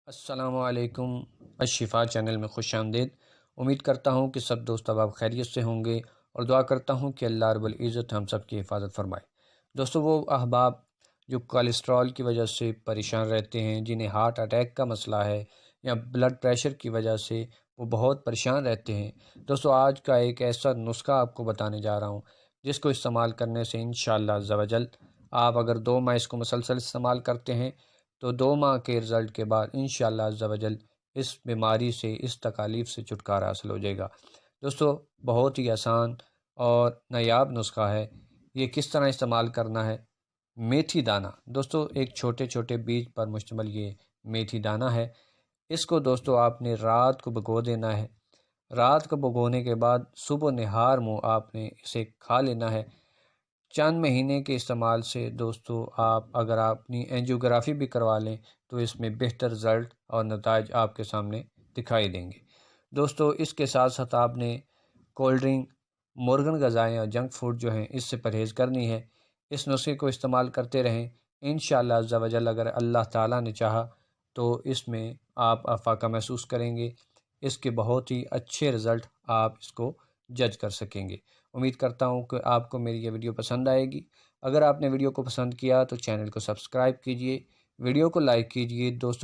अस्सलामुअलैकुम। अशिफ़ा चैनल में खुश आमदीद। उम्मीद करता हूँ कि सब दोस्त अब आप खैरियत से होंगे और दुआ करता हूँ कि अल्लाह रब्बुल इज़्ज़त हम सब की हिफाजत फरमाए। दोस्तों, वो अहबाब जो कोलेस्ट्रॉल की वजह से परेशान रहते हैं, जिन्हें हार्ट अटैक का मसला है या ब्लड प्रेशर की वजह से वो बहुत परेशान रहते हैं, दोस्तों आज का एक ऐसा नुस्खा आपको बताने जा रहा हूँ जिसको इस्तेमाल करने से इंशाअल्लाह अज़्ज़ा वजल आप अगर 2 माह इसको मुसलसल इस्तेमाल करते हैं तो 2 माह के रिज़ल्ट के बाद इंशाअल्लाह अज़्ज़ा वजल इस बीमारी से, इस तकालीफ से छुटकारा हासिल हो जाएगा। दोस्तों, बहुत ही आसान और नायाब नुस्खा है। ये किस तरह इस्तेमाल करना है? मेथी दाना, दोस्तों एक छोटे छोटे बीज पर मुश्तमिल ये मेथी दाना है। इसको दोस्तों आपने रात को भिगो देना है। रात को भिगोने के बाद सुबह निहार मुँह आपने इसे खा लेना है। चंद महीने के इस्तेमाल से दोस्तों आप अगर अपनी एंजियोग्राफी भी करवा लें तो इसमें बेहतर रिज़ल्ट और नताइज आपके सामने दिखाई देंगे। दोस्तों, इसके साथ साथ आपने कोल्ड ड्रिंक, मुर्गन ग़िज़ाएँ और जंक फूड जो हैं इससे परहेज़ करनी है। इस नुस्खे को इस्तेमाल करते रहें। इंशाअल्लाह अज़्ज़ा वजल अगर अल्लाह ताला ने चाहा तो इसमें आप अफ़ाका महसूस करेंगे। इसके बहुत ही अच्छे रिज़ल्ट आप इसको जज कर सकेंगे। उम्मीद करता हूँ कि आपको मेरी ये वीडियो पसंद आएगी। अगर आपने वीडियो को पसंद किया तो चैनल को सब्सक्राइब कीजिए, वीडियो को लाइक कीजिए, दोस्तों